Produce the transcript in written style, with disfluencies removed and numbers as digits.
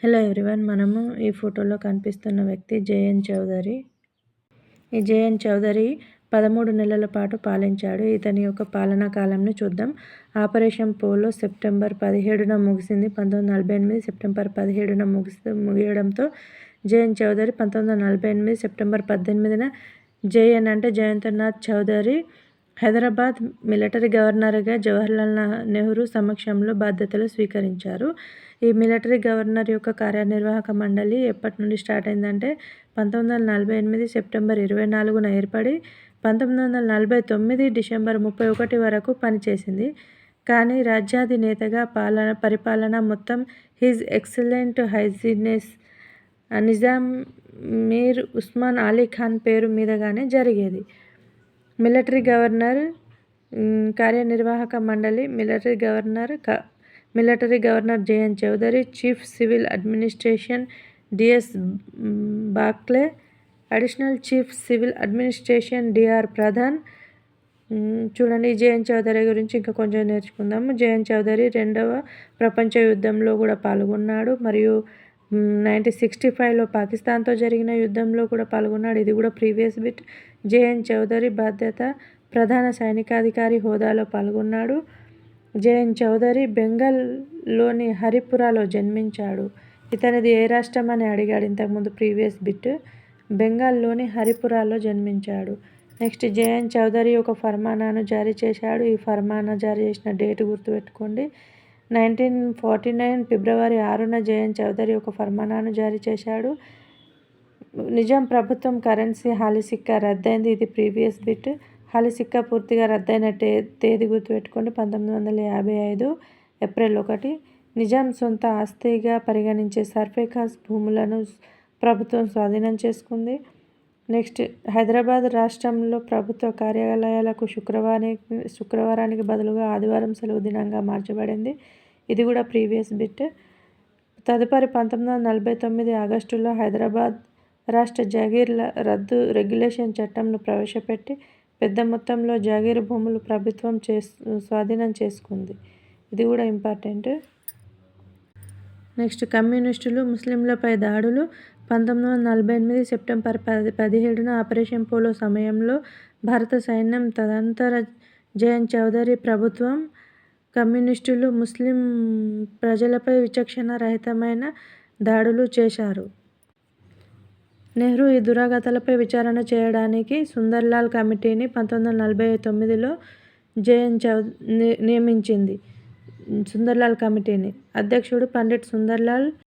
Hello everyone, మనము ఈ ఫోటోలో కనిపిస్తున్న వ్యక్తి జేఎన్ చౌదరి. ఈ జేఎన్ చౌదరి 13 నెలల పాటు పాలించాడు. ఇతని యొక్క పాలనా కాలంని చూద్దాం. ఆపరేషన్ పోలో సెప్టెంబర్ 17న ముగిసింది. 1948 సెప్టెంబర్ 17న ముగియడంతో జేఎన్ చౌదరి 1948 సెప్టెంబర్ 18న జేఎన్ అంటే జయంతనాథ్ చౌదరి హైదరాబాద్ మిలిటరీ గవర్నర్గా జవహర్లాల్ నెహ్రూ సమక్షంలో బాధ్యతలు స్వీకరించారు. ఈ మిలిటరీ గవర్నర్ యొక్క కార్యనిర్వాహక మండలి ఎప్పటి నుండి స్టార్ట్ అయిందంటే 1948 సెప్టెంబర్ 24న ఏర్పడి 1949 డిసెంబర్ 31 వరకు పనిచేసింది. కానీ రాజ్యాధినేతగా పరిపాలన మొత్తం his excellent highness Nizam Mir Osman Ali Khan పేరు మీదుగానే జరిగేది. మిలిటరీ గవర్నర్ కార్యనిర్వాహక మండలి military governor JN Chaudhuri, chief civil administration DS Bakhle, additional chief civil administration DR Pradhan. చూడండి, జేఎన్ చౌదరి గురించి ఇంకా కొంచెం నేర్చుకుందాము. జేఎన్ చౌదరి 2వ ప్రపంచ యుద్ధంలో కూడా పాల్గొన్నాడు మరియు 1965లో పాకిస్తాన్తో జరిగిన యుద్ధంలో కూడా పాల్గొన్నాడు. ఇది కూడా ప్రీవియస్ బిట్. జేఎన్ చౌదరి ప్రధాన సైనికాధికారి హోదాలో పాల్గొన్నాడు. జేఎన్ చౌదరి బెంగాల్లోని హరిపురాలో జన్మించాడు. ఇతనిది ఏ రాష్ట్రం అని అడిగాడు ఇంతకుముందు ప్రీవియస్ బిట్. బెంగాల్లోని హరిపురాలో జన్మించాడు. నెక్స్ట్, జేఎన్ చౌదరి ఒక ఫర్మానాను జారీ చేశాడు. ఈ ఫర్మానా జారీ చేసిన డేట్ గుర్తుపెట్టుకోండి. 1949 ఫిబ్రవరి 6న జేఎన్ చౌదరి ఒక ఫర్మానాను జారీ చేశాడు. నిజాం ప్రభుత్వం కరెన్సీ హాలీ సిక్కా రద్దయింది. ఇది ప్రీవియస్ బిట్. హాలీ సిక్కా పూర్తిగా రద్దయిన తేదీ గుర్తుపెట్టుకోండి, 1955 ఏప్రిల్ 1. నిజాం సొంత ఆస్తిగా పరిగణించే సర్ఫేఖాస్ భూములను ప్రభుత్వం స్వాధీనం చేసుకుంది. నెక్స్ట్, హైదరాబాద్ రాష్ట్రంలో ప్రభుత్వ కార్యాలయాలకు శుక్రవారానికి బదులుగా ఆదివారం సెలవు దినంగా మార్చబడింది. ఇది కూడా ప్రీవియస్ బిట్. తదుపరి 1949 ఆగస్టులో హైదరాబాద్ రాష్ట్ర జాగీర్ల రద్దు రెగ్యులేషన్ చట్టంను ప్రవేశపెట్టి పెద్ద మొత్తంలో జాగీరు భూములు ప్రభుత్వం స్వాధీనం చేసుకుంది. ఇది కూడా ఇంపార్టెంట్. నెక్స్ట్, కమ్యూనిస్టులు ముస్లింలపై దాడులు. 1948 సెప్టెంబర్ 17న ఆపరేషన్ పోలో సమయంలో భారత సైన్యం తదనంతర జేఎన్ చౌదరి ప్రభుత్వం కమ్యూనిస్టులు ముస్లిం ప్రజలపై విచక్షణ రహితమైన దాడులు చేశారు. నెహ్రూ ఈ దురాగతాలపై విచారణ చేయడానికి సుందర్లాల్ కమిటీని 1949లో జేఎన్ నియమించింది. సుందర్లాల్ కమిటీని అధ్యక్షుడు పండిట్ సుందర్లాల్